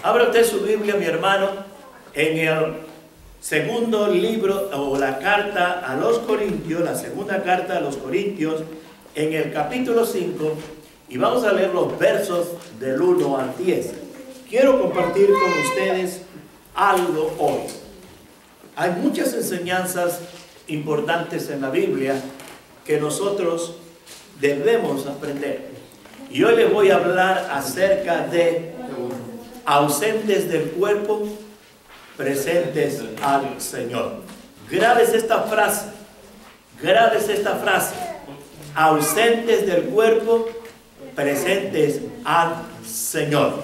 Abra usted su Biblia, mi hermano, en el segundo libro o la carta a los Corintios, la segunda carta a los Corintios, en el capítulo 5, y vamos a leer los versos del 1 al 10. Quiero compartir con ustedes algo hoy. Hay muchas enseñanzas importantes en la Biblia que nosotros debemos aprender. Y hoy les voy a hablar acerca de ausentes del cuerpo, presentes al Señor. Grábese esta frase. Grábese esta frase. Ausentes del cuerpo, presentes al Señor.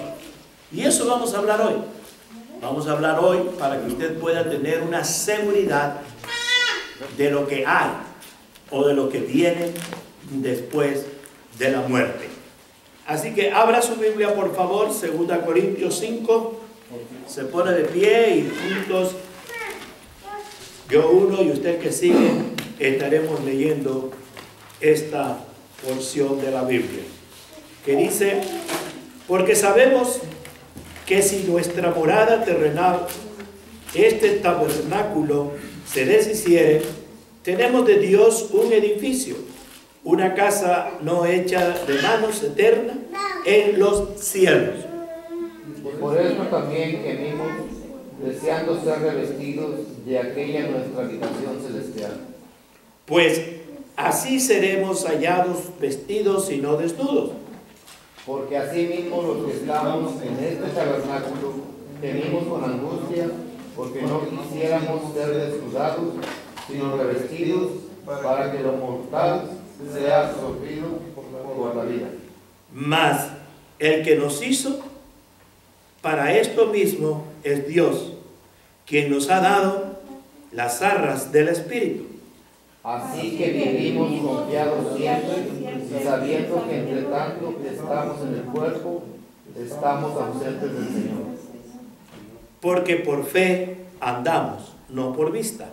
Y eso vamos a hablar hoy. Vamos a hablar hoy para que usted pueda tener una seguridad de lo que hay o de lo que viene después de la muerte. Así que abra su Biblia, por favor, 2 Corintios 5. Se pone de pie y juntos, yo uno y usted que sigue, estaremos leyendo esta porción de la Biblia, que dice: porque sabemos que si nuestra morada terrenal, este tabernáculo, se deshiciere, tenemos de Dios un edificio, una casa no hecha de manos, eterna en los cielos. Por eso también gemimos, deseando ser revestidos de aquella nuestra habitación celestial. Pues así seremos hallados vestidos y no desnudos. Porque así mismo los que estamos en este tabernáculo gemimos con angustia, porque no quisiéramos ser desnudados, sino revestidos, para que lo mortal sea absorbido por la vida. Mas el que nos hizo para esto mismo es Dios, quien nos ha dado las arras del Espíritu. Así que vivimos confiados siempre, y sabiendo que entre tanto que estamos en el cuerpo, estamos ausentes del Señor. Porque por fe andamos, no por vista.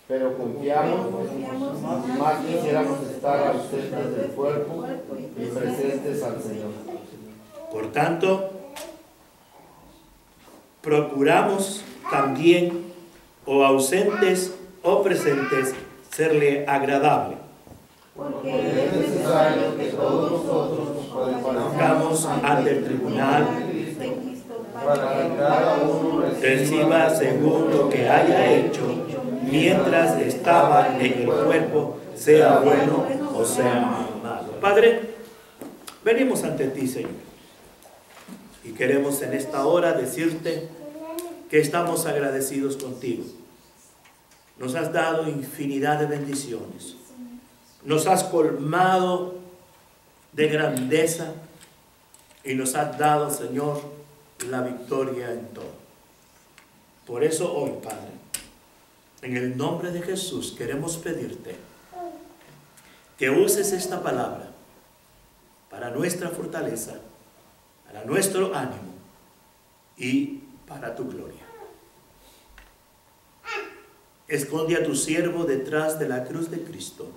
Pero confiamos, más quisiéramos estar ausentes del cuerpo y presentes al Señor. Por tanto, procuramos también, o ausentes o presentes, serle agradable. Porque es necesario que todos nosotros nos comparezcamos ante el tribunal, para que cada uno reciba según lo que haya hecho, mientras estaba en el cuerpo, sea bueno o sea malo. Padre, venimos ante ti, Señor, y queremos en esta hora decirte que estamos agradecidos contigo. Nos has dado infinidad de bendiciones. Nos has colmado de grandeza y nos has dado, Señor, la victoria en todo. Por eso hoy, Padre, en el nombre de Jesús, queremos pedirte que uses esta palabra para nuestra fortaleza, para nuestro ánimo y para tu gloria. Esconde a tu siervo detrás de la cruz de Cristo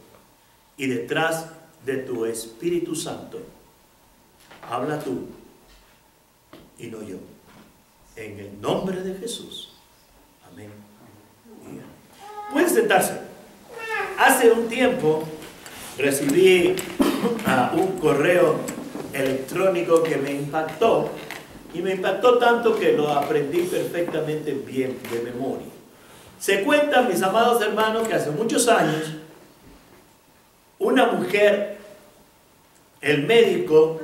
y detrás de tu Espíritu Santo. Habla tú y no yo. En el nombre de Jesús. Amén. Pueden sentarse. Hace un tiempo recibí un correo electrónico que me impactó, y me impactó tanto que lo aprendí perfectamente bien de memoria. Se cuenta, mis amados hermanos, que hace muchos años una mujer, el médico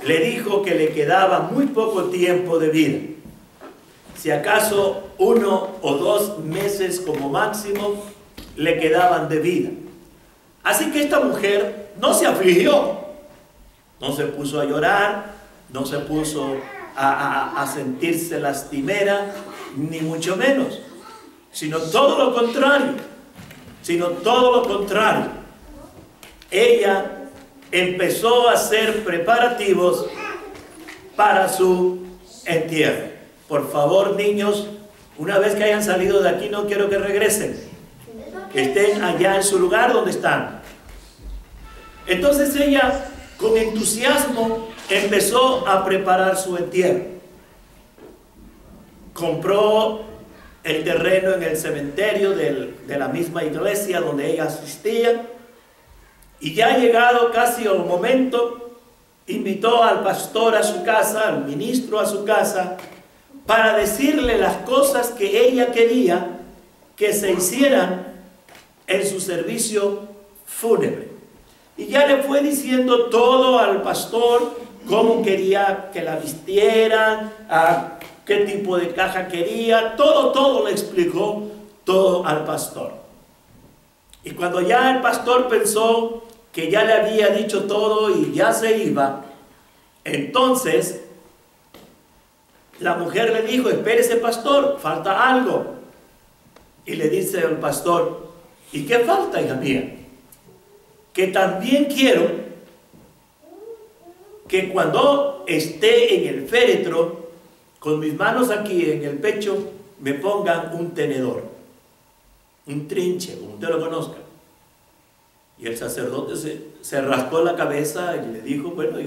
le dijo que le quedaba muy poco tiempo de vida, si acaso 1 o 2 meses como máximo le quedaban de vida. Así que esta mujer no se afligió, no se puso a llorar, no se puso a sentirse lastimera, ni mucho menos, sino todo lo contrario, ella empezó a hacer preparativos para su entierro. Por favor, niños, una vez que hayan salido de aquí, no quiero que regresen, que estén allá en su lugar donde están. Entonces ella, con entusiasmo, empezó a preparar su entierro. compró el terreno en el cementerio de la misma iglesia donde ella asistía, y ya llegado casi al momento, invitó al pastor a su casa, al ministro a su casa, para decirle las cosas que ella quería que se hicieran en su servicio fúnebre. Y ya le fue diciendo todo al pastor, cómo quería que la vistieran, a qué tipo de caja quería, todo le explicó todo al pastor. Y cuando ya el pastor pensó que ya le había dicho todo y ya se iba, entonces la mujer le dijo: espérese, pastor, falta algo. Y le dice el pastor: ¿y qué falta, hija mía? Que también quiero que cuando esté en el féretro, con mis manos aquí en el pecho, me pongan un tenedor, un trinche, como usted lo conozca. Y el sacerdote se rascó la cabeza y le dijo: bueno,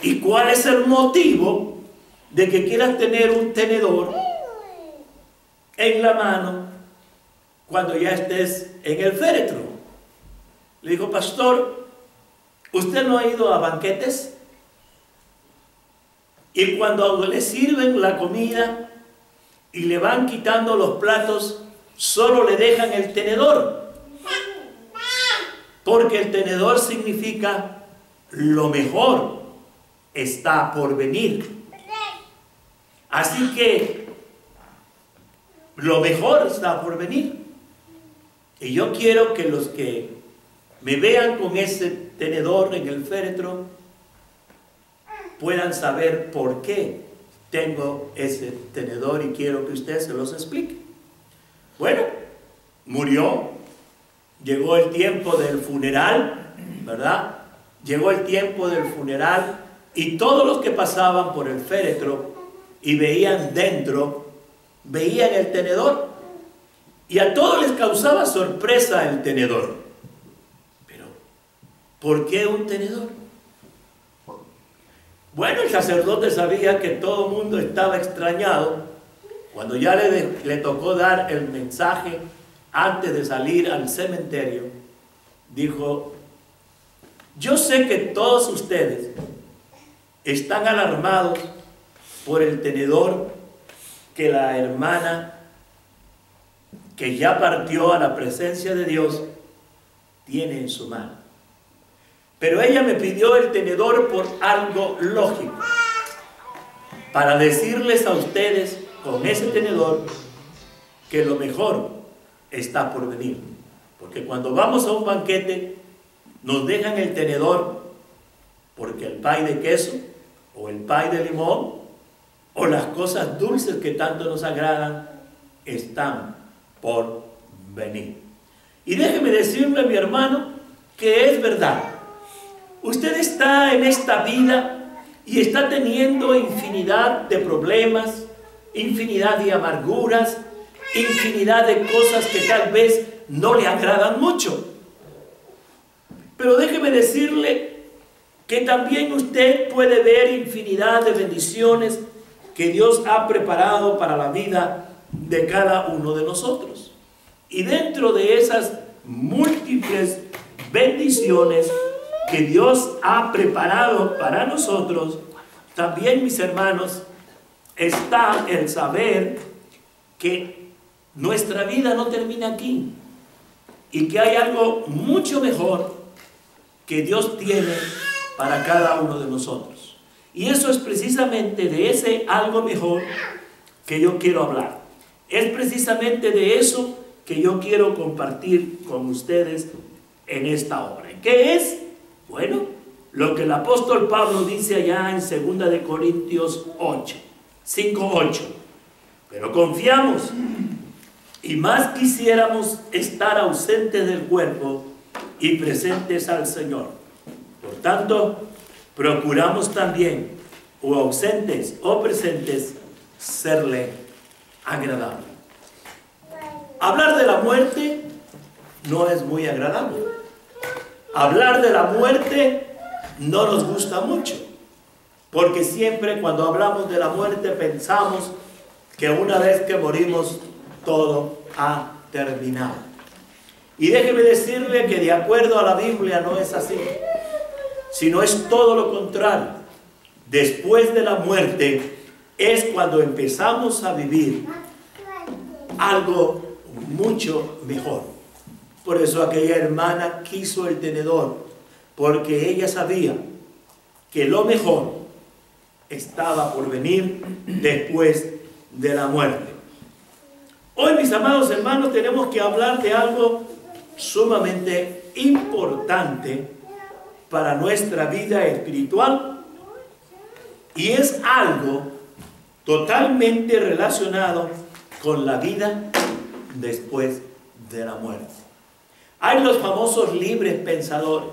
¿y cuál es el motivo de que quieras tener un tenedor en la mano cuando ya estés en el féretro? Le dijo: pastor, ¿usted no ha ido a banquetes? Y cuando le sirven la comida y le van quitando los platos, solo le dejan el tenedor, porque el tenedor significa lo mejor está por venir. Así que lo mejor está por venir. Y yo quiero que los que me vean con ese tenedor en el féretro puedan saber por qué tengo ese tenedor, y quiero que usted se los explique. Bueno, murió, llegó el tiempo del funeral, ¿verdad? Llegó el tiempo del funeral y todos los que pasaban por el féretro y veían dentro, veían el tenedor, y a todos les causaba sorpresa el tenedor. Pero, ¿por qué un tenedor? Bueno, el sacerdote sabía que todo el mundo estaba extrañado. Cuando ya le tocó dar el mensaje antes de salir al cementerio, dijo: yo sé que todos ustedes están alarmados por el tenedor que la hermana, que ya partió a la presencia de Dios, tiene en su mano. Pero ella me pidió el tenedor por algo lógico, para decirles a ustedes con ese tenedor que lo mejor está por venir. Porque cuando vamos a un banquete nos dejan el tenedor porque el pay de queso o el pay de limón o las cosas dulces que tanto nos agradan están por venir. Y déjeme decirle, mi hermano, que es verdad. Usted está en esta vida y está teniendo infinidad de problemas, infinidad de amarguras, infinidad de cosas que tal vez no le agradan mucho. Pero déjeme decirle que también usted puede ver infinidad de bendiciones que Dios ha preparado para la vida de cada uno de nosotros. Y dentro de esas múltiples bendiciones que Dios ha preparado para nosotros, también, mis hermanos, está el saber que nuestra vida no termina aquí y que hay algo mucho mejor que Dios tiene para cada uno de nosotros. Y eso es precisamente de ese algo mejor que yo quiero hablar. Es precisamente de eso que yo quiero compartir con ustedes en esta hora. ¿Qué es? Bueno, lo que el apóstol Pablo dice allá en 2 de Corintios 5:8. Pero confiamos y más quisiéramos estar ausentes del cuerpo y presentes al Señor. Por tanto, procuramos también, o ausentes o presentes, serle agradable. Hablar de la muerte no es muy agradable. Hablar de la muerte no nos gusta mucho, porque siempre cuando hablamos de la muerte pensamos que una vez que morimos todo ha terminado. Y déjeme decirle que de acuerdo a la Biblia no es así, sino es todo lo contrario. Después de la muerte es cuando empezamos a vivir algo mucho mejor. Por eso aquella hermana quiso el tenedor, porque ella sabía que lo mejor estaba por venir después de la muerte. Hoy, mis amados hermanos, tenemos que hablar de algo sumamente importante para nuestra vida espiritual, y es algo totalmente relacionado con la vida después de la muerte. Hay los famosos libres pensadores,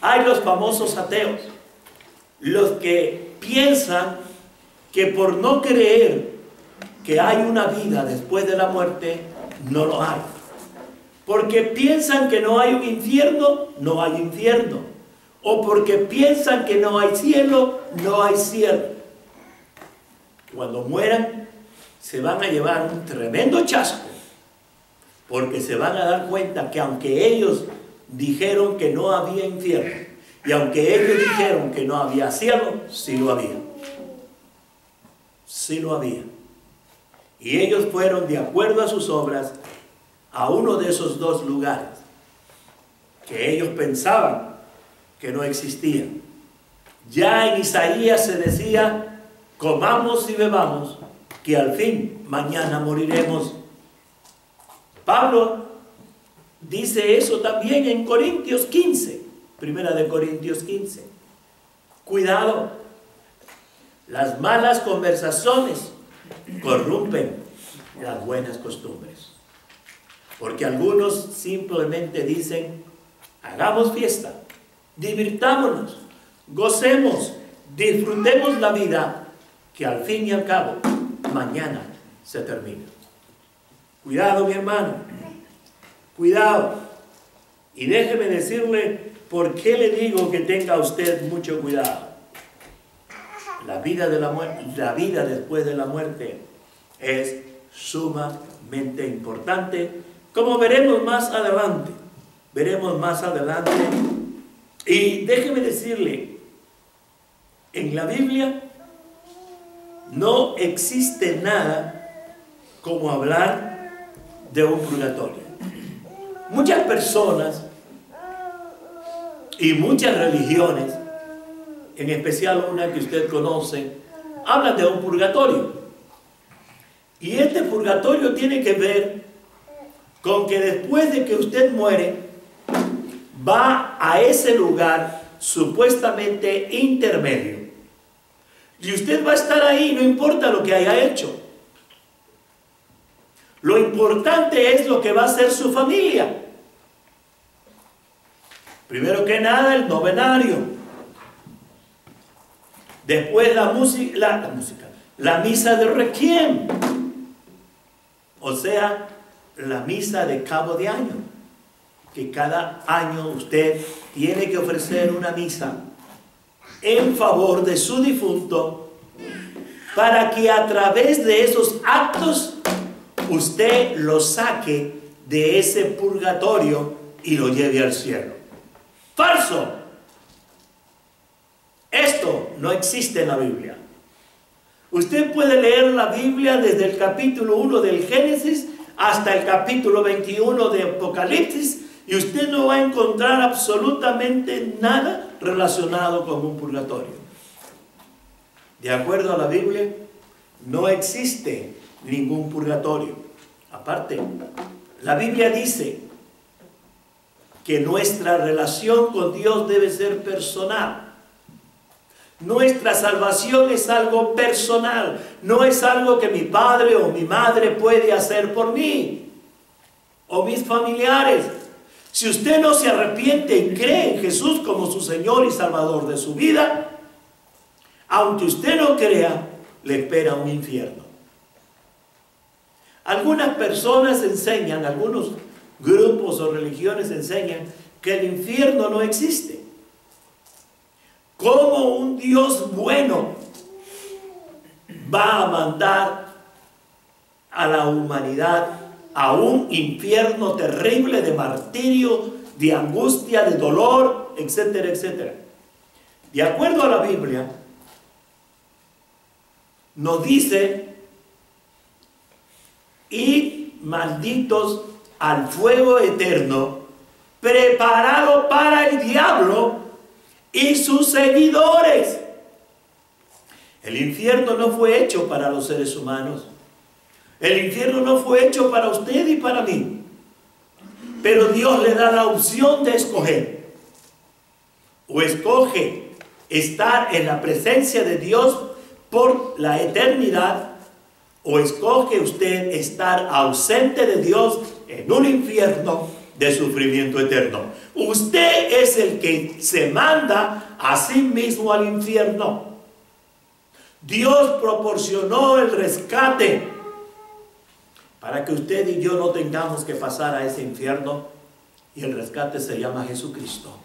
hay los famosos ateos, los que piensan que por no creer que hay una vida después de la muerte, no lo hay. Porque piensan que no hay un infierno, no hay infierno. O porque piensan que no hay cielo, no hay cielo. Cuando mueran, se van a llevar un tremendo chasco, porque se van a dar cuenta que aunque ellos dijeron que no había infierno, y aunque ellos dijeron que no había cielo, sí lo había. Sí lo había. Y ellos fueron, de acuerdo a sus obras, a uno de esos dos lugares que ellos pensaban que no existían. Ya en Isaías se decía: comamos y bebamos, que al fin mañana moriremos. Pablo dice eso también en Corintios 15, primera de Corintios 15. Cuidado, las malas conversaciones corrompen las buenas costumbres. Porque algunos simplemente dicen: hagamos fiesta, divirtámonos, gocemos, disfrutemos la vida, que al fin y al cabo mañana se termina. Cuidado, mi hermano, cuidado. Y déjeme decirle por qué le digo que tenga usted mucho cuidado. La vida después de la muerte es sumamente importante, como veremos más adelante. Veremos más adelante. Y déjeme decirle, en la Biblia no existe nada como hablar de un purgatorio. Muchas personas y muchas religiones, en especial una que usted conoce, hablan de un purgatorio. Y este purgatorio tiene que ver con que después de que usted muere, va a ese lugar supuestamente intermedio. Y usted va a estar ahí, no importa lo que haya hecho. Lo importante es lo que va a hacer su familia. Primero que nada, el novenario. Después la misa de requiem. O sea, la misa de cabo de año. Que cada año usted tiene que ofrecer una misa en favor de su difunto, para que a través de esos actos usted lo saque de ese purgatorio y lo lleve al cielo. ¡Falso! Esto no existe en la Biblia. Usted puede leer la Biblia desde el capítulo 1 del Génesis hasta el capítulo 21 de Apocalipsis, y usted no va a encontrar absolutamente nada relacionado con un purgatorio. De acuerdo a la Biblia, no existe ningún purgatorio. Aparte, la Biblia dice que nuestra relación con Dios debe ser personal. Nuestra salvación es algo personal, no es algo que mi padre o mi madre puede hacer por mí, o mis familiares. Si usted no se arrepiente y cree en Jesús como su Señor y Salvador de su vida, aunque usted no crea, le espera un infierno. Algunas personas enseñan, algunos grupos o religiones enseñan que el infierno no existe. ¿Cómo un Dios bueno va a mandar a la humanidad a un infierno terrible de martirio, de angustia, de dolor, etcétera, etcétera. De acuerdo a la Biblia, nos dice: id malditos al fuego eterno, preparado para el diablo y sus seguidores. El infierno no fue hecho para los seres humanos. El infierno no fue hecho para usted y para mí. Pero Dios le da la opción de escoger. O escoge estar en la presencia de Dios por la eternidad, o escoge usted estar ausente de Dios en un infierno de sufrimiento eterno. Usted es el que se manda a sí mismo al infierno. Dios proporcionó el rescate para que usted y yo no tengamos que pasar a ese infierno, y el rescate se llama Jesucristo.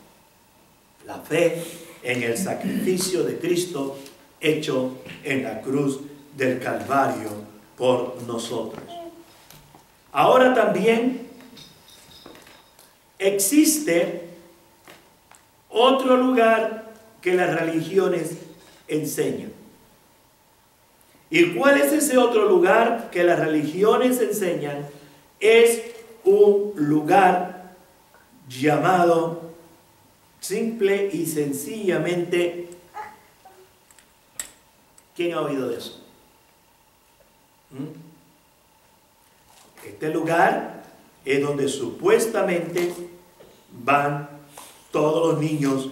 La fe en el sacrificio de Cristo hecho en la cruz del Calvario por nosotros. Ahora también existe otro lugar que las religiones enseñan. ¿Y cuál es ese otro lugar que las religiones enseñan? Es un lugar llamado simple y sencillamente, ¿quién ha oído de eso? Este lugar es donde supuestamente van todos los niños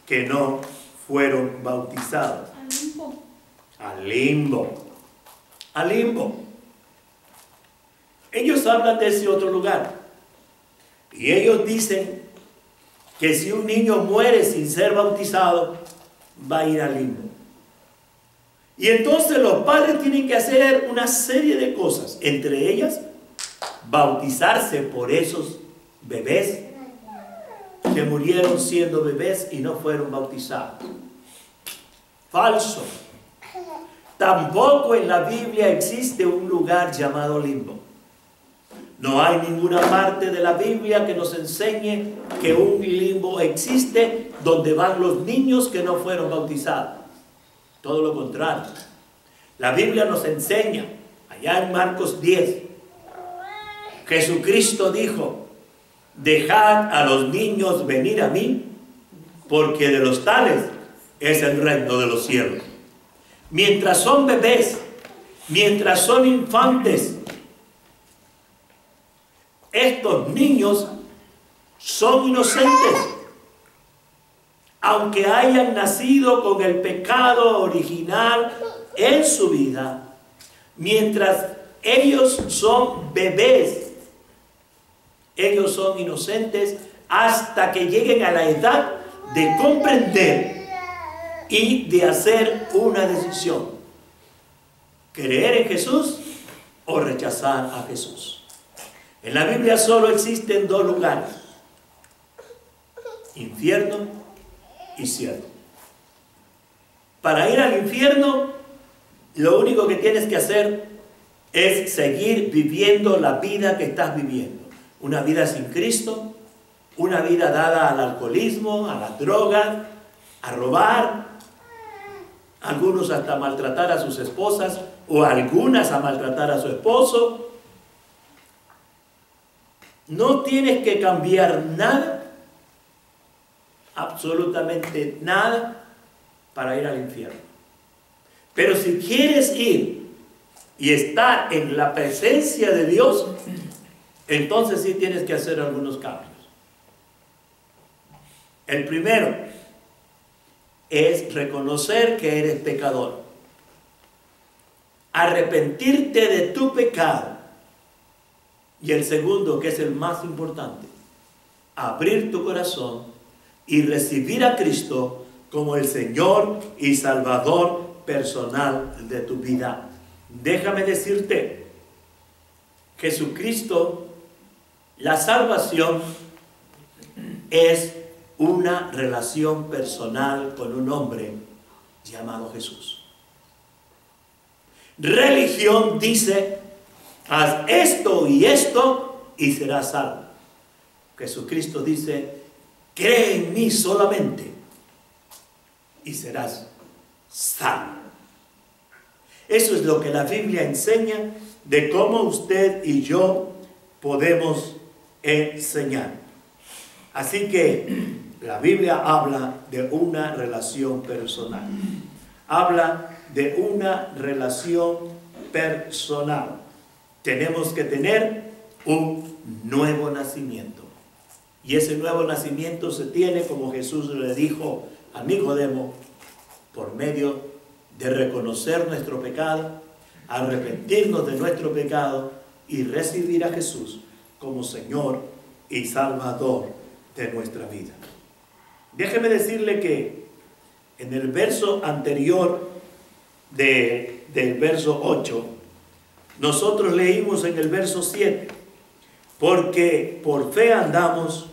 que no fueron bautizados. Al limbo. Al limbo. Ellos hablan de ese otro lugar. Y ellos dicen que si un niño muere sin ser bautizado, va a ir al limbo. Y entonces los padres tienen que hacer una serie de cosas. Entre ellas, bautizarse por esos bebés que murieron siendo bebés y no fueron bautizados. Falso. Tampoco en la Biblia existe un lugar llamado limbo. No hay ninguna parte de la Biblia que nos enseñe que un limbo existe donde van los niños que no fueron bautizados. Todo lo contrario. La Biblia nos enseña, allá en Marcos 10, Jesucristo dijo: dejad a los niños venir a mí, porque de los tales es el reino de los cielos. Mientras son bebés, mientras son infantes, estos niños son inocentes. Aunque hayan nacido con el pecado original en su vida, mientras ellos son bebés, ellos son inocentes hasta que lleguen a la edad de comprender y de hacer una decisión: creer en Jesús o rechazar a Jesús. En la Biblia solo existen dos lugares: infierno y cielo. Para ir al infierno, lo único que tienes que hacer es seguir viviendo la vida que estás viviendo. Una vida sin Cristo, una vida dada al alcoholismo, a la droga, a robar, algunos hasta maltratar a sus esposas, o algunas a maltratar a su esposo. No tienes que cambiar nada, absolutamente nada, para ir al infierno. Pero si quieres ir y estar en la presencia de Dios, entonces sí tienes que hacer algunos cambios. El primero es reconocer que eres pecador, arrepentirte de tu pecado. Y el segundo, que es el más importante, abrir tu corazón y recibir a Cristo como el Señor y Salvador personal de tu vida. Déjame decirte, Jesucristo, la salvación es una relación personal con un hombre llamado Jesús. Religión dice haz esto y esto y serás salvo. Jesucristo dice, cree en mí solamente y serás salvo. Eso es lo que la Biblia enseña de cómo usted y yo podemos enseñar. Así que la Biblia habla de una relación personal. Habla de una relación personal. Tenemos que tener un nuevo nacimiento. Y ese nuevo nacimiento se tiene, como Jesús le dijo a Nicodemo, por medio de reconocer nuestro pecado, arrepentirnos de nuestro pecado y recibir a Jesús como Señor y Salvador de nuestra vida. Déjeme decirle que en el verso anterior del verso 8, nosotros leímos en el verso 7, porque por fe andamos,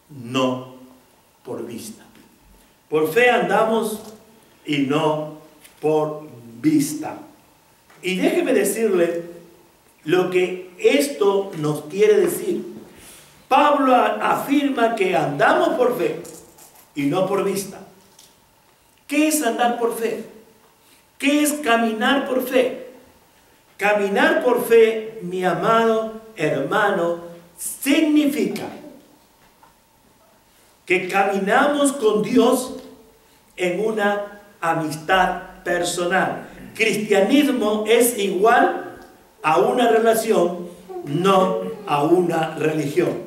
no por vista. Por fe andamos y no por vista. Y déjeme decirle lo que esto nos quiere decir. Pablo afirma que andamos por fe y no por vista. ¿Qué es andar por fe? ¿Qué es caminar por fe? Caminar por fe, mi amado hermano, significa que caminamos con Dios en una amistad personal. Cristianismo es igual a una relación, no a una religión.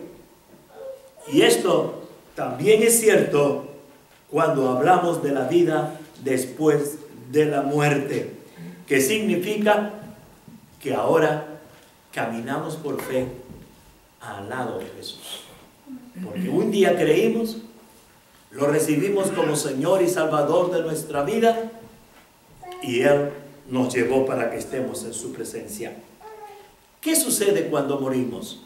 Y esto también es cierto cuando hablamos de la vida después de la muerte, que significa que ahora caminamos por fe al lado de Jesús. Porque un día creímos, lo recibimos como Señor y Salvador de nuestra vida y Él nos llevó para que estemos en su presencia. ¿Qué sucede cuando morimos?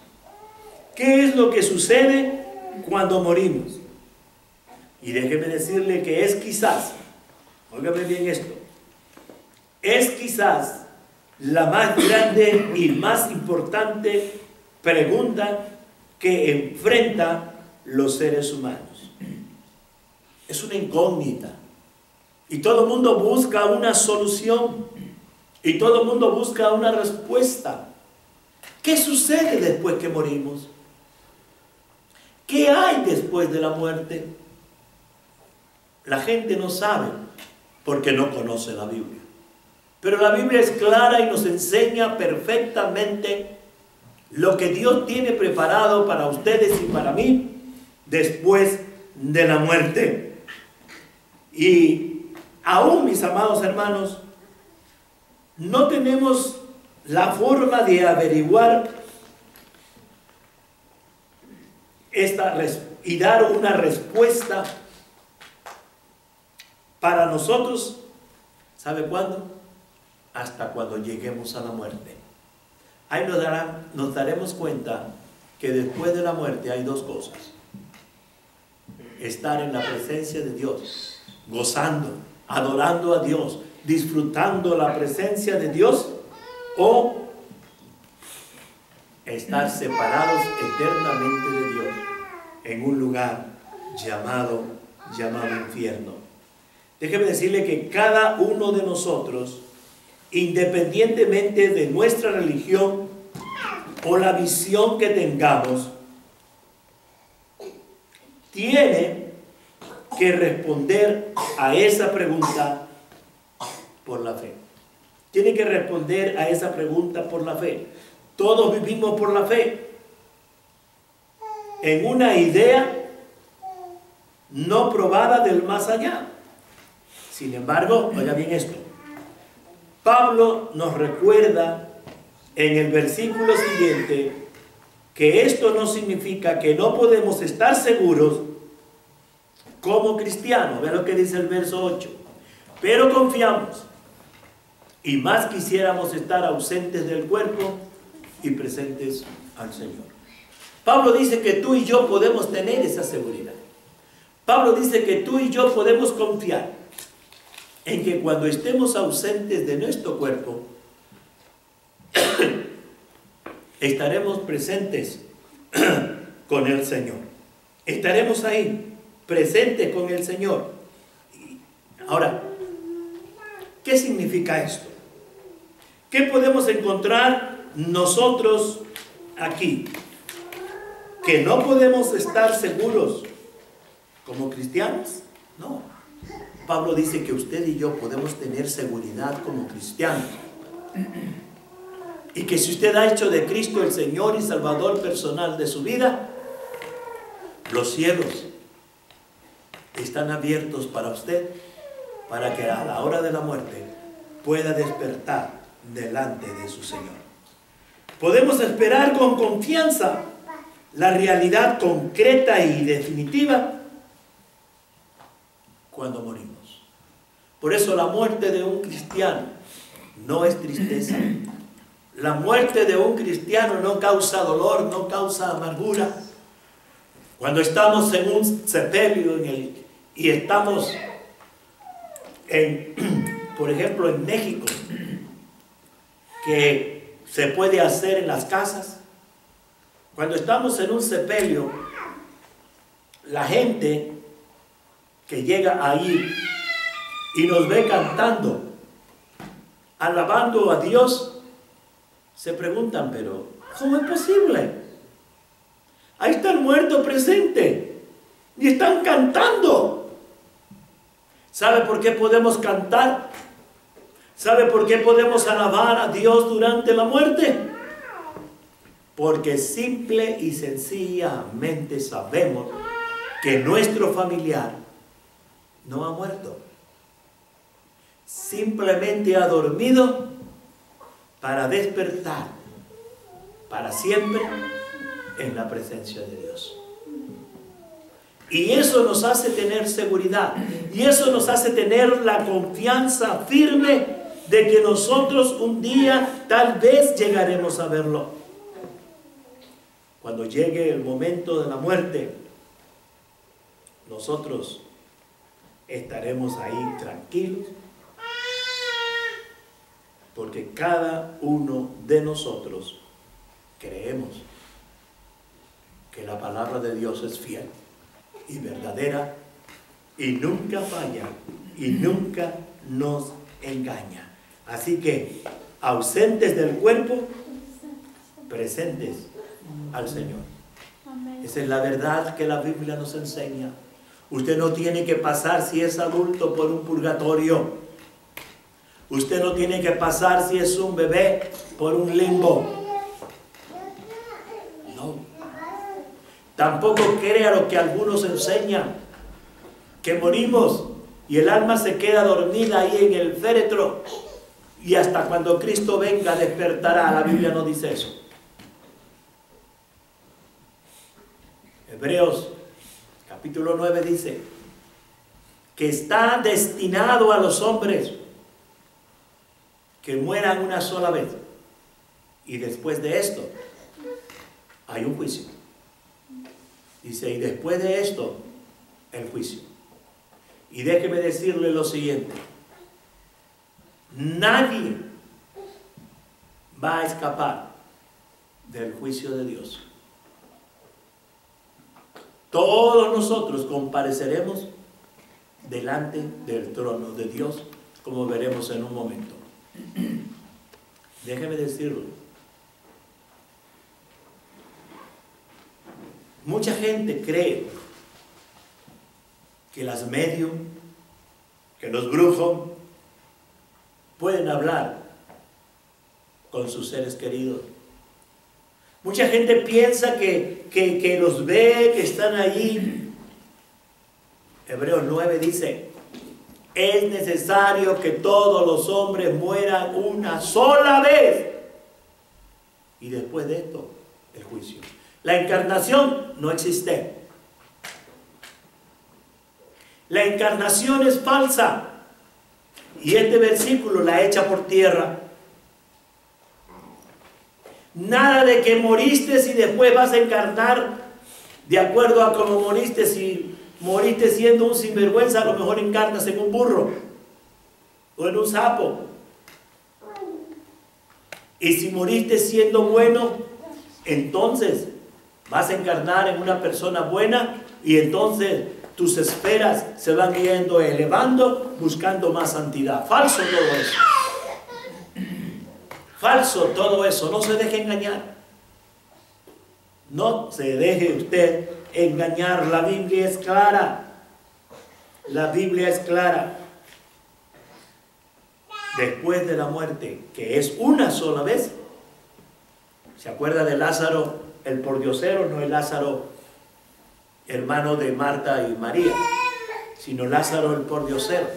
¿Qué es lo que sucede cuando morimos? Y déjeme decirle que es quizás, óigame bien esto, es quizás la más grande y más importante pregunta que enfrentan los seres humanos. Es una incógnita. Y todo el mundo busca una solución. Y todo el mundo busca una respuesta. ¿Qué sucede después que morimos? ¿Qué hay después de la muerte? La gente no sabe porque no conoce la Biblia. Pero la Biblia es clara y nos enseña perfectamente lo que Dios tiene preparado para ustedes y para mí después de la muerte. Y aún, mis amados hermanos, no tenemos la forma de averiguar y dar una respuesta para nosotros. ¿Sabe cuándo? Hasta cuando lleguemos a la muerte. Ahí nos daremos cuenta que después de la muerte hay dos cosas: estar en la presencia de Dios, gozando, adorando a Dios, disfrutando la presencia de Dios, o estar separados eternamente de Dios en un lugar llamado infierno. Déjeme decirle que cada uno de nosotros, independientemente de nuestra religión o la visión que tengamos, tiene que responder a esa pregunta por la fe. Tiene que responder a esa pregunta por la fe. Todos vivimos por la fe en una idea no probada del más allá. Sin embargo, oiga bien esto. Pablo nos recuerda en el versículo siguiente que esto no significa que no podemos estar seguros como cristianos. Vean lo que dice el verso 8. Pero confiamos y más quisiéramos estar ausentes del cuerpo y presentes al Señor. Pablo dice que tú y yo podemos tener esa seguridad. Pablo dice que tú y yo podemos confiar en que cuando estemos ausentes de nuestro cuerpo, estaremos presentes con el Señor. Estaremos ahí, presentes con el Señor. Ahora, ¿qué significa esto? ¿Qué podemos encontrar nosotros aquí? ¿Que no podemos estar seguros como cristianos? No. Pablo dice que usted y yo podemos tener seguridad como cristianos. Y que si usted ha hecho de Cristo el Señor y Salvador personal de su vida, los cielos están abiertos para usted, para que a la hora de la muerte pueda despertar delante de su Señor. Podemos esperar con confianza la realidad concreta y definitiva cuando morimos. Por eso la muerte de un cristiano no es tristeza. La muerte de un cristiano no causa dolor, no causa amargura. Cuando estamos en un sepelio y estamos por ejemplo, en México, que se puede hacer en las casas, cuando estamos en un sepelio, la gente que llega ahí y nos ve cantando, alabando a Dios, se preguntan, pero ¿cómo es posible? Ahí está el muerto presente y están cantando. ¿Sabe por qué podemos cantar? ¿Sabe por qué podemos alabar a Dios durante la muerte? Porque simple y sencillamente sabemos que nuestro familiar no ha muerto. Simplemente ha dormido para despertar para siempre en la presencia de Dios. Y eso nos hace tener seguridad. Y eso nos hace tener la confianza firme de que nosotros un día tal vez llegaremos a verlo. Cuando llegue el momento de la muerte, nosotros estaremos ahí tranquilos, porque cada uno de nosotros creemos que la palabra de Dios es fiel y verdadera y nunca falla y nunca nos engaña. Así que, ausentes del cuerpo, presentes al Señor. Esa es la verdad que la Biblia nos enseña. Usted no tiene que pasar, si es adulto, por un purgatorio. Usted no tiene que pasar, si es un bebé, por un limbo. No. Tampoco crea lo que algunos enseñan, que morimos y el alma se queda dormida ahí en el féretro y hasta cuando Cristo venga despertará. La Biblia no dice eso. Hebreos capítulo 9 dice que está destinado a los hombres que mueran una sola vez y después de esto hay un juicio. Dice, y después de esto el juicio. Y déjeme decirle lo siguiente: nadie va a escapar del juicio de Dios. Todos nosotros compareceremos delante del trono de Dios, como veremos en un momento. Déjeme decirlo. Mucha gente cree que las medium, que los brujos pueden hablar con sus seres queridos. Mucha gente piensa que los ve, que están allí. Hebreos 9 dice, es necesario que todos los hombres mueran una sola vez. Y después de esto, el juicio. La encarnación no existe. La encarnación es falsa. Y este versículo la echa por tierra. Nada de que moriste y después vas a encarnar de acuerdo a cómo moriste. Si moriste siendo un sinvergüenza, a lo mejor encarnas en un burro o en un sapo. Y si moriste siendo bueno, entonces vas a encarnar en una persona buena y entonces tus esferas se van yendo elevando, buscando más santidad. Falso todo eso. Falso todo eso. No se deje engañar. No se deje usted engañar. La Biblia es clara. La Biblia es clara. Después de la muerte, que es una sola vez. ¿Se acuerda de Lázaro, el pordiosero? No es Lázaro, hermano de Marta y María, sino Lázaro, el pordiosero.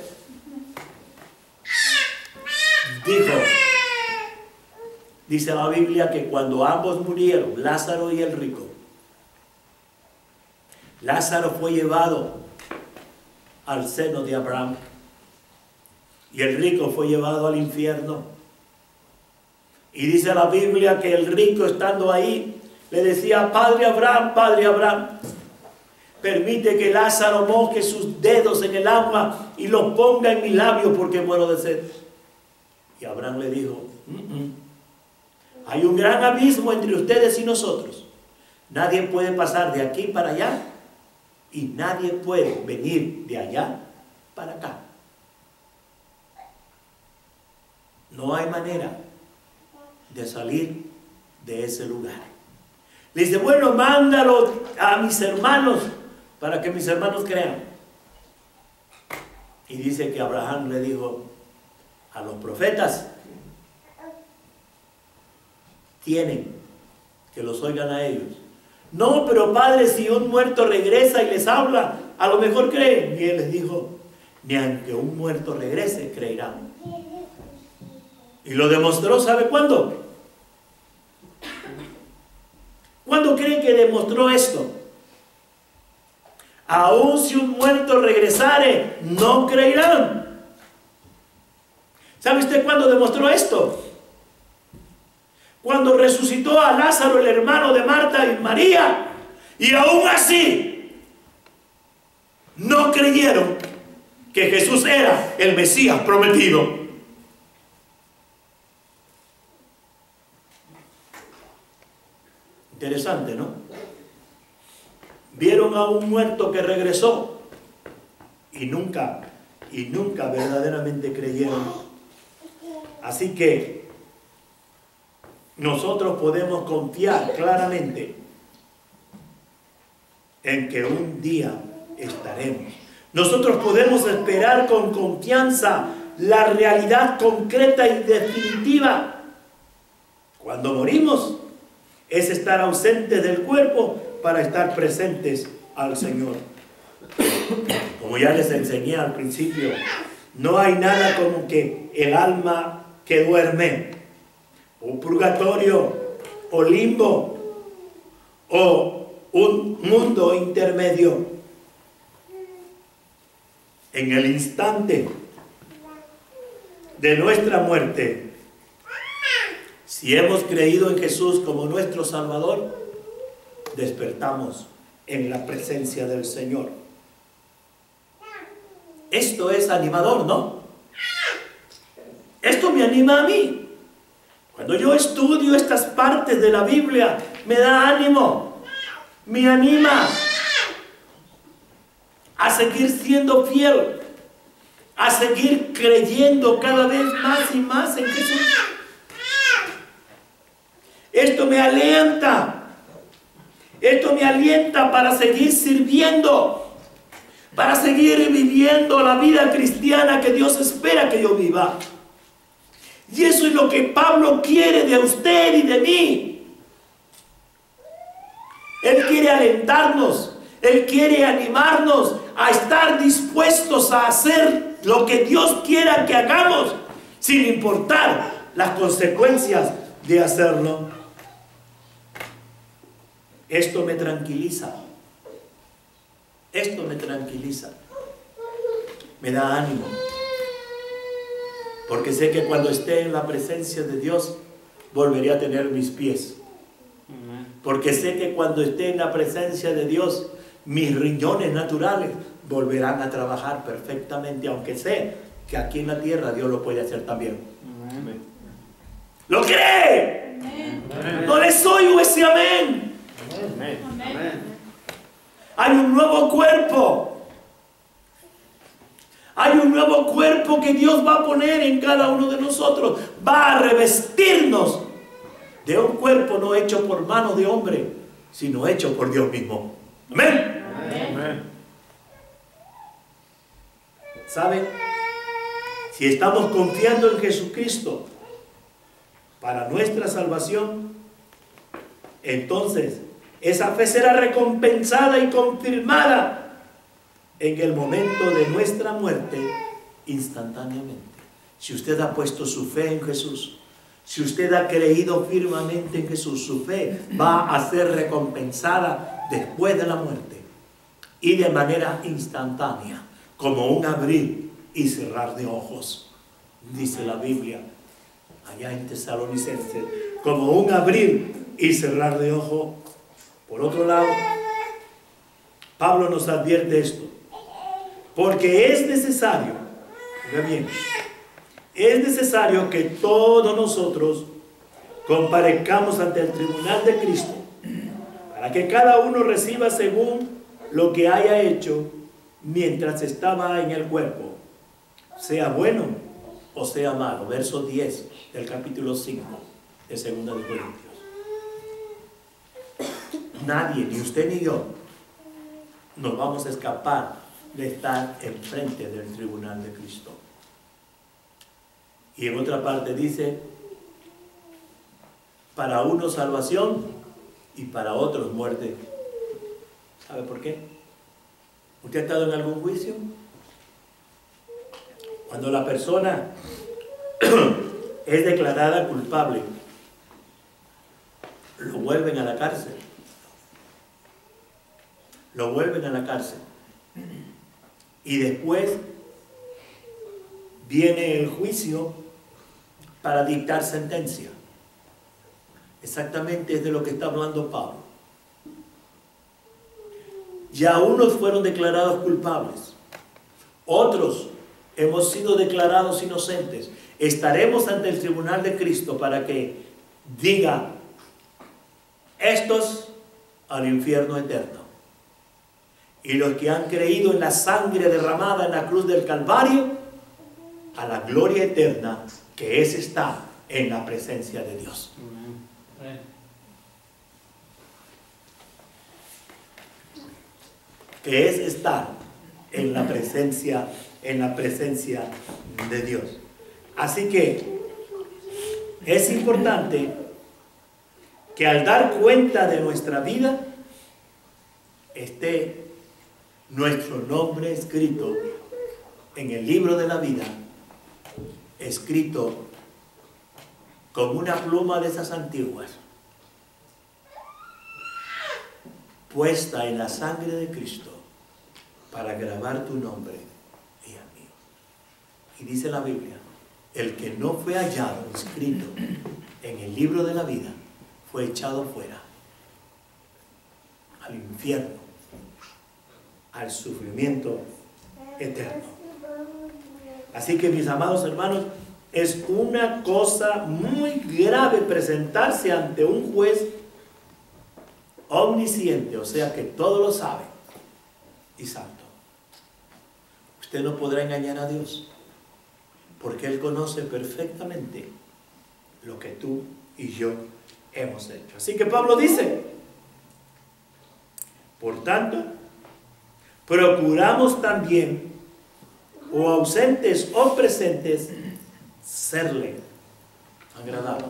Dice la Biblia que cuando ambos murieron, Lázaro y el rico, Lázaro fue llevado al seno de Abraham y el rico fue llevado al infierno. Y dice la Biblia que el rico, estando ahí, le decía: Padre Abraham, permite que Lázaro moje sus dedos en el agua y los ponga en mi labio porque muero de sed. Y Abraham le dijo: hay un gran abismo entre ustedes y nosotros. Nadie puede pasar de aquí para allá y nadie puede venir de allá para acá. No hay manera de salir de ese lugar. Le dice: bueno, mándalo a mis hermanos para que mis hermanos crean. Y dice que Abraham le dijo a los profetas: tienen que los oigan a ellos. No, pero padre, si un muerto regresa y les habla, a lo mejor creen. Y él les dijo: ni aunque un muerto regrese, creerán. Y lo demostró, ¿sabe cuándo? ¿Cuándo cree que demostró esto? Aun si un muerto regresare, no creerán. ¿Sabe usted cuándo demostró esto? Cuando resucitó a Lázaro, el hermano de Marta y María, y aún así no creyeron que Jesús era el Mesías prometido. Interesante, ¿no? Vieron a un muerto que regresó y nunca verdaderamente creyeron. Así que nosotros podemos confiar claramente en que un día estaremos. Nosotros podemos esperar con confianza la realidad concreta y definitiva. Cuando morimos es estar ausentes del cuerpo para estar presentes al Señor. Como ya les enseñé al principio, no hay nada como que el alma que duerme, o purgatorio, o limbo, o un mundo intermedio. En el instante de nuestra muerte, si hemos creído en Jesús como nuestro Salvador, despertamos en la presencia del Señor. Esto es animador, ¿no? Esto me anima a mí. Cuando yo estudio estas partes de la Biblia, me da ánimo, me anima a seguir siendo fiel, a seguir creyendo cada vez más y más en Jesús. Esto me alienta para seguir sirviendo, para seguir viviendo la vida cristiana que Dios espera que yo viva. Y eso es lo que Pablo quiere de usted y de mí. Él quiere alentarnos, Él quiere animarnos a estar dispuestos a hacer lo que Dios quiera que hagamos, sin importar las consecuencias de hacerlo. Esto me tranquiliza. Esto me tranquiliza. Me da ánimo. Porque sé que cuando esté en la presencia de Dios, volveré a tener mis pies. Porque sé que cuando esté en la presencia de Dios, mis riñones naturales volverán a trabajar perfectamente, aunque sé que aquí en la tierra Dios lo puede hacer también. ¿Lo cree? ¿No le es hoy o ese amén. Amén. Amén. Hay un nuevo cuerpo. Hay un nuevo cuerpo que Dios va a poner en cada uno de nosotros. Va a revestirnos de un cuerpo no hecho por mano de hombre, sino hecho por Dios mismo. Amén. Amén. ¿Saben? Si estamos confiando en Jesucristo para nuestra salvación, entonces esa fe será recompensada y confirmada en el momento de nuestra muerte instantáneamente. Si usted ha puesto su fe en Jesús, si usted ha creído firmemente en Jesús, su fe va a ser recompensada después de la muerte y de manera instantánea, como un abrir y cerrar de ojos, dice la Biblia allá en Tesalonicenses, como un abrir y cerrar de ojos. Por otro lado, Pablo nos advierte esto, porque es necesario, oiga bien, es necesario que todos nosotros comparezcamos ante el tribunal de Cristo, para que cada uno reciba según lo que haya hecho mientras estaba en el cuerpo, sea bueno o sea malo. Verso 10 del capítulo 5 de 2 de Corintios. Nadie, ni usted ni yo, nos vamos a escapar de estar enfrente del tribunal de Cristo. Y en otra parte dice, para unos salvación y para otros muerte. ¿Sabe por qué? ¿Usted ha estado en algún juicio? Cuando la persona es declarada culpable, lo vuelven a la cárcel. Lo vuelven a la cárcel. Y después viene el juicio para dictar sentencia. Exactamente es de lo que está hablando Pablo. Ya unos fueron declarados culpables, otros hemos sido declarados inocentes. Estaremos ante el tribunal de Cristo para que diga, estos al infierno eterno. Y los que han creído en la sangre derramada en la cruz del Calvario, a la gloria eterna que es estar en la presencia de Dios. Que es estar en la presencia de Dios. Así que es importante que al dar cuenta de nuestra vida esté nuestro nombre escrito en el libro de la vida, escrito con una pluma de esas antiguas, puesta en la sangre de Cristo para grabar tu nombre y el mío. Y dice la Biblia, el que no fue hallado escrito en el libro de la vida fue echado fuera al infierno, al sufrimiento eterno. Así que, mis amados hermanos, es una cosa muy grave presentarse ante un juez omnisciente, o sea que todo lo sabe, y santo. Usted no podrá engañar a Dios, porque Él conoce perfectamente lo que tú y yo hemos hecho. Así que Pablo dice, por tanto, procuramos también, o ausentes o presentes, serle agradable.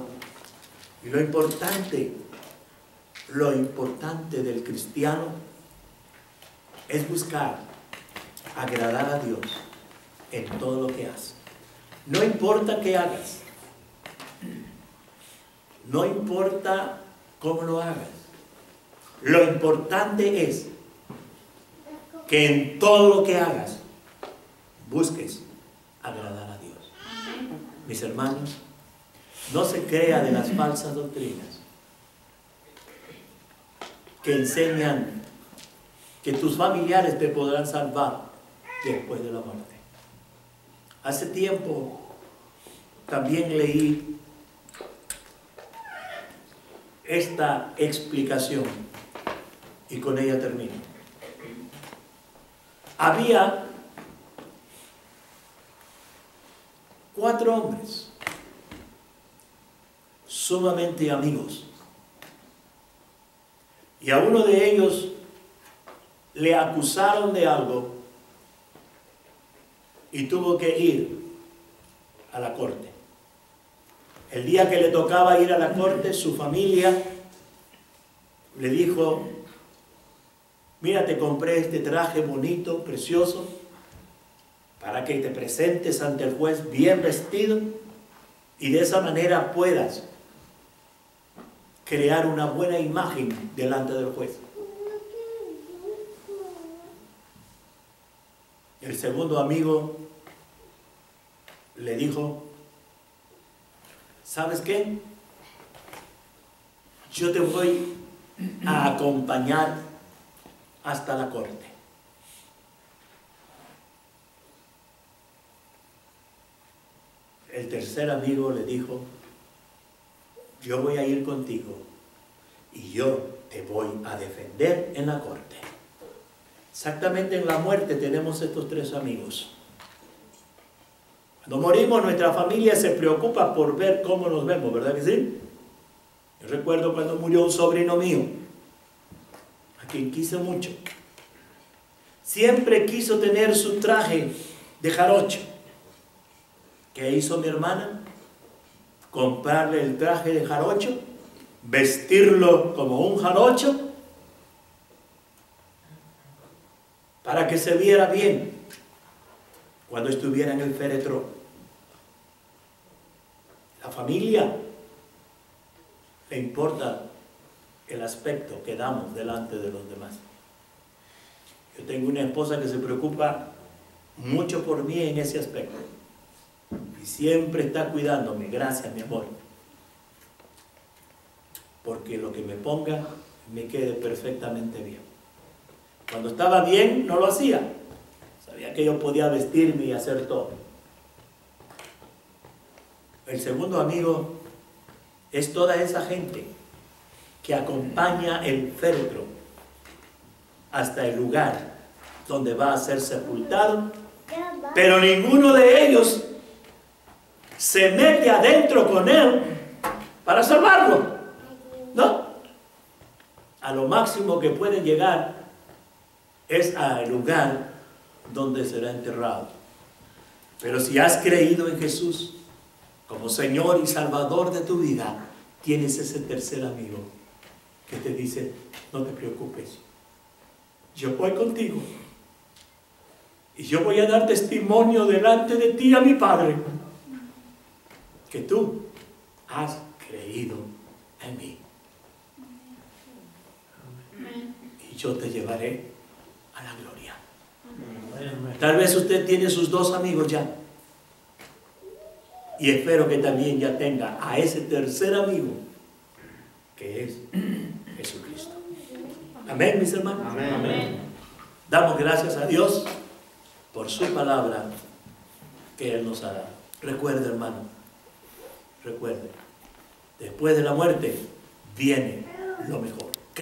Y lo importante del cristiano es buscar agradar a Dios en todo lo que hace. No importa qué hagas, no importa cómo lo hagas, lo importante es que en todo lo que hagas busques agradar a Dios. Mis hermanos, no se crea de las falsas doctrinas que enseñan que tus familiares te podrán salvar después de la muerte. Hace tiempo también leí esta explicación y con ella termino. Había 4 hombres sumamente amigos, y a uno de ellos le acusaron de algo y tuvo que ir a la corte. El día que le tocaba ir a la corte, su familia le dijo: mira, te compré este traje bonito, precioso, para que te presentes ante el juez bien vestido y de esa manera puedas crear una buena imagen delante del juez. El segundo amigo le dijo: ¿sabes qué? Yo te voy a acompañar hasta la corte. El tercer amigo le dijo: yo voy a ir contigo y yo te voy a defender en la corte. Exactamente en la muerte tenemos estos 3 amigos. Cuando morimos, nuestra familia se preocupa por ver cómo nos vemos, ¿verdad que sí? Yo recuerdo cuando murió un sobrino mío, a quien quise mucho. Siempre quiso tener su traje de jarocho. ¿Qué hizo mi hermana? Comprarle el traje de jarocho, vestirlo como un jarocho, para que se viera bien cuando estuviera en el féretro. La familia le importa el aspecto que damos delante de los demás. Yo tengo una esposa que se preocupa mucho por mí en ese aspecto y siempre está cuidándome. Gracias, mi amor, porque lo que me ponga me quede perfectamente bien. Cuando estaba bien no lo hacía, sabía que yo podía vestirme y hacer todo. El segundo amigo es toda esa gente que acompaña el féretro hasta el lugar donde va a ser sepultado, pero ninguno de ellos se mete adentro con él para salvarlo. No, a lo máximo que pueden llegar es al lugar donde será enterrado. Pero si has creído en Jesús como Señor y Salvador de tu vida, tienes ese tercer amigo que te dice: no te preocupes, yo voy contigo y yo voy a dar testimonio delante de ti a mi Padre que tú has creído en mí, y yo te llevaré a la gloria. Tal vez usted tiene sus 2 amigos ya, y espero que también ya tenga a ese tercer amigo, que es Jesucristo. Amén, mis hermanos. Amén. Amén. Damos gracias a Dios por su palabra que Él nos ha dado. Recuerde, hermano, recuerde, después de la muerte viene lo mejor.